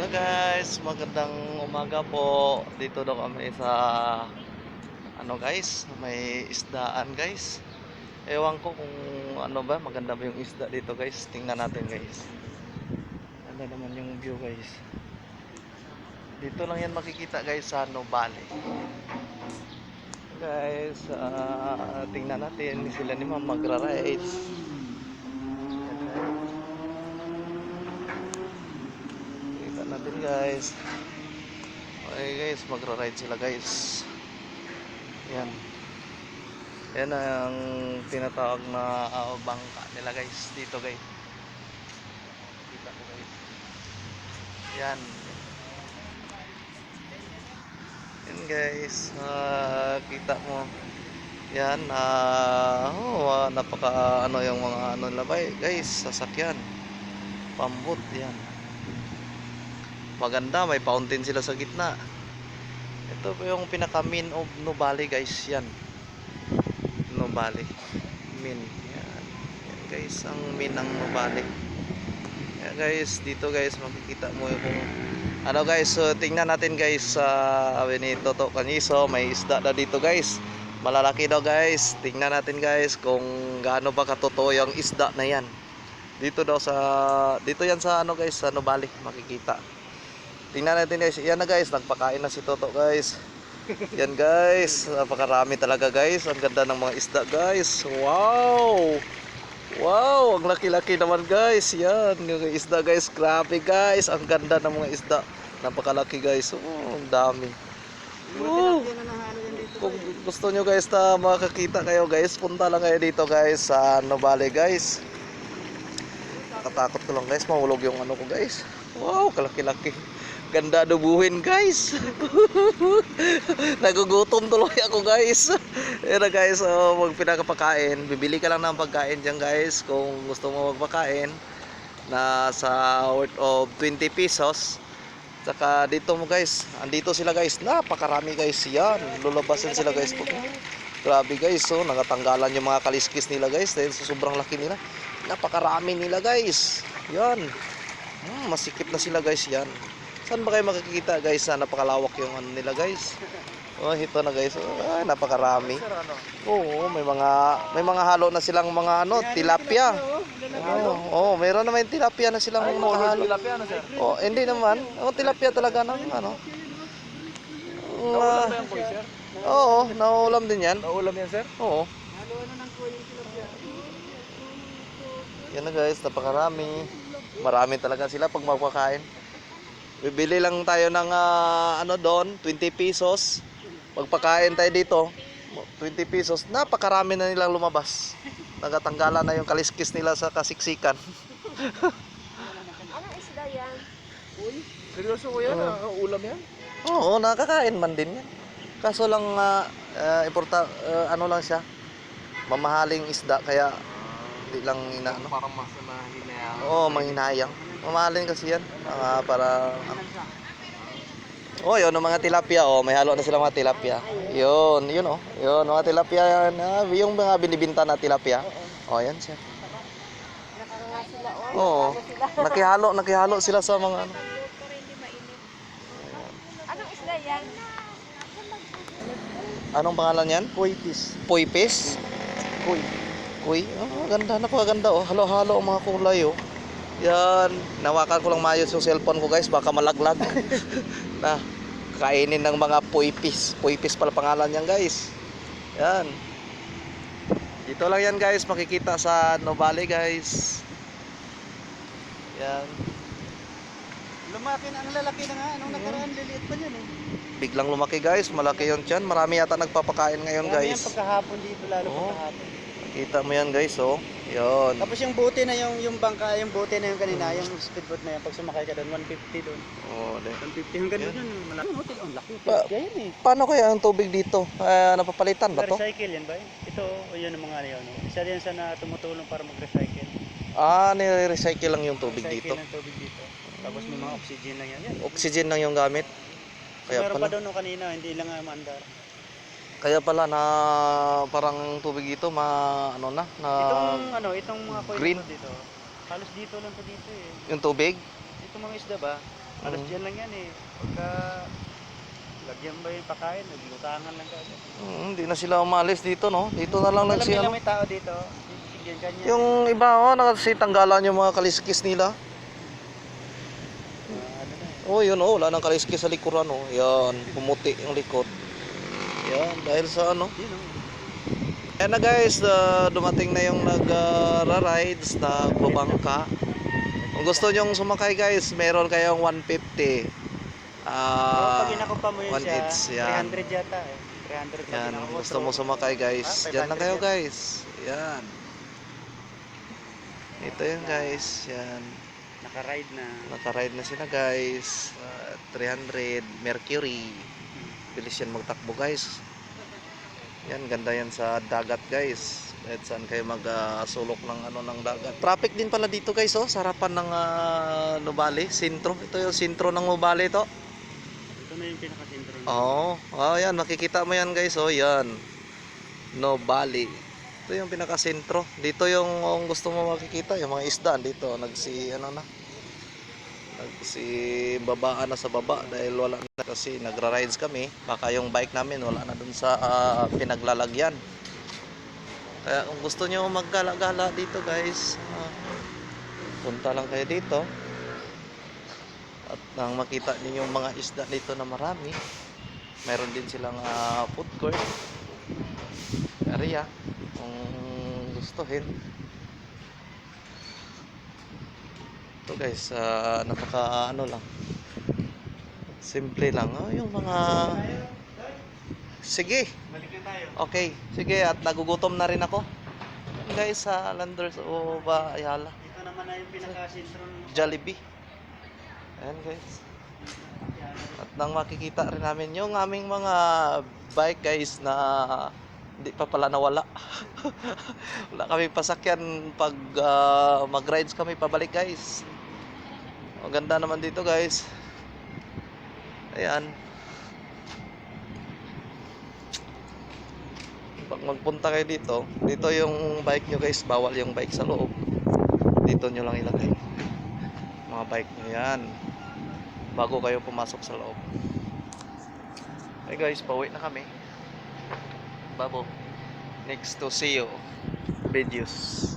Hello guys, magandang umaga po. Dito daw kami sa guys, may isdaan guys. Ewan ko kung ano ba, maganda ba yung isda dito guys. Tingnan natin guys. Ano naman yung view guys. Dito lang yan makikita guys sa Nubali. Guys, tingnan natin sila ni Ma'am magra-rides. Tingnan natin guys. Okay guys, magra-ride sila guys. Yan. Yan ang tinatawag na bangka nila guys dito guys. Kita ko guys. Yan. Yan guys. Kita mo. Yan. Napaka ano yung mga ano nila guys. Sasakyan. Pambot. Yan. Maganda. May fountain sila sa gitna. Ito po yung pinaka main of Nubali guys. Yan. Nubali. Main. Yan. Yan guys. Ang main ng Nubali. Yan guys. Dito guys. Makikita mo yung ano guys. So tingnan natin guys sa ni Toto Canizo. May isda na dito guys. Malalaki daw guys. Tingnan natin guys kung gaano ba katotoo yung isda na yan. Dito daw sa dito yan sa ano guys sa Nubali makikita. Tingnan natin guys. Yan na guys. Nagpakain na si Toto guys. Yan guys. Napakarami talaga guys. Ang ganda ng mga isda guys. Wow. Wow. Ang laki-laki naman guys. Yan. Yung isda guys. Grabe guys. Ang ganda ng mga isda. Napakalaki guys. Oh, ang dami. Oh. Kung gusto nyo guys na makakita kayo guys, punta lang kayo dito guys sa Nubali guys. Nakatakot ko lang guys. Mahulog yung ano ko guys. Wow. Kalaki-laki. Ganda dubuhin guys. Nagugutom tuloy ako guys. Pero guys, pag pinakapakain, bibili ka lang ng pagkain dyan guys. Kung gusto mo magpakain na sa worth of 20 pesos. Saka dito mo guys, andito sila guys. Napakarami guys yan. Lulabasin sila guys. Grabe guys, so nakatanggalan yung mga kaliskis nila guys. Dahil sa sobrang laki nila. Napakarami nila guys. Yan. Masikip na sila guys yan. Saan ba kayo makikita guys na napakalawak yung ano nila guys? Oh, ito na guys. Oh, napakarami. Oo, may mga halo na silang mga ano, tilapia. Oh, meron naman tilapia na silang mga halo. Oh, hindi naman. Oh, tilapia talaga ng ano. Naulam ba yan po, sir? Oo, naulam din yan. Naulam yan, sir? Oo. Halo ng kuya yung tilapia. Yan na guys, napakarami. Marami talaga sila pag magpakain. Bibili lang tayo ng ano doon, 20 pesos. Magpakain tayo dito, 20 pesos. Napakarami na nilang lumabas. Nagatanggalan na yung kaliskis nila sa kasiksikan. Anong isda yan? Uy, seryoso ko yan, ulam yan? Oo, nakakain man din yan. Kaso lang, ano lang siya, mamahaling isda, kaya hindi lang inaano. Parang mas mahinayang. Oo, manghinayang. Mamahalin kasi yan. Para oh, yun, mga tilapia, oh, may halo na sila mga tilapia. Yun, oh. Yun, mga tilapia yan. Yung mga binibinta na tilapia. Oh, yan siya. Nakakanga sila Oo. Nakihalo sila sa mga ano. Anong isda yan? Anong pangalan yan? Kuitis. Puipis? Kuy. Uy, oh, ganda, napakaganda oh. Halo-halo ang mga kulay oh. Yan, nawakan ko lang maayos yung cellphone ko guys, baka malaglag. Na, kainin ng mga puipis. Puipis pala pangalan yan guys. Yan. Dito lang yan guys, makikita sa Nubali guys. Yan. Lumaki na, ang lalaki na nga. Anong nakaraan, liliit pa niyan eh. Biglang lumaki guys, malaki yun dyan. Marami yata nagpapakain ngayon Marami yan guys. pagkahapon dito, lalo Oo. pagkahapon. Kita mo yan guys oh. Yun. Tapos yung bote na yung bangka, yung bote na yung kanina, yung speedboat na yan, pag sumakay ka doon, 150 doon. Oh, 150 hanggang doon yun, malaki. Ang hotel, ang laki. Pa- Kaya yun eh. Paano kaya ang tubig dito? Napapalitan ba to? Recycle yan ba? Ito, o yun ang mga ano yun. Isa yan sa na tumutulong para mag-recycle. Nire-recycle lang yung tubig Recycle dito. ng tubig dito. Tapos may mga oxygen lang yan. Yan. Oxygen lang yung gamit. Kaya Meron pa pala, doon no, kanina, hindi lang maandar. kaya pala na parang tubig dito ano na Itong mga koy green. dito. Halos dito lang to dito eh. yung tubig. Itong mga isda ba? Alas dyan lang yan eh. Pagka lagyan ba yung pakain, naglutangan lang ka. Hindi na sila umalis dito, no? Dito na lang Alam nagsi nila ano. may tao dito. Bigyan kanya. Yung iba, nakasitanggalan yung mga kaliskis nila. Ano na eh. Oh, yun, wala nang kaliskis sa likuran, oh. Yan, pumuti yung likod. Yan, dahil sa ano. Yun o. Ayan na guys, dumating na yung nag-rides, nagbabangka. Kung gusto nyong sumakay guys, meron kayong 150. Pag inakupa mo yun one siya, each, yan. 300 yata eh. 300 pag Yan, inakupa. gusto mo sumakay guys. Diyan lang 500 kayo yan. guys. Yan. Ito yun guys. Yan. Naka-ride na. Naka-ride na sila guys. 300 Mercury. Bilis yan magtakbo guys. Yan, ganda yan sa dagat guys. Kahit saan kayo mag-sulok ng ano ng dagat. Traffic din pala dito guys, oh, sa harapan ng Nubali, sentro. Ito yung sentro ng Nubali to. Ito na yung pinaka-sentro na. Oo. Oh, yan, makikita mo yan guys, oh, yan. Nubali. Ito yung pinaka-sentro. Dito yung kung gusto mo makikita, yung mga isda dito, babaan na sa baba dahil wala na kasi nagra-rides kami, baka yung bike namin wala na dun sa pinaglalagyan. Kaya kung gusto nyo maggala-gala dito guys, punta lang kayo dito at nang makita niyo yung mga isda dito na marami. Meron din silang food court area kung gustuhin. Ito guys, napaka ano lang, simple lang, yung mga sige, Balik na tayo. okay, sige, at nagugutom na rin ako guys sa Landers o Ayala Ito naman na yung pinaka-sentro ng Jollibee. Ayan guys, at nang makikita rin namin yung aming mga bike guys na hindi pa pala nawala. Wala kami pasakyan pag mag-rides kami pabalik guys. Ang ganda naman dito guys. Ayan. Pag magpunta kayo dito, dito yung bike nyo guys, bawal yung bike sa loob. Dito nyo lang ilagay mga bike nyo yan bago kayo pumasok sa loob. Hey guys, pauwi na kami. Babo, next to see you videos.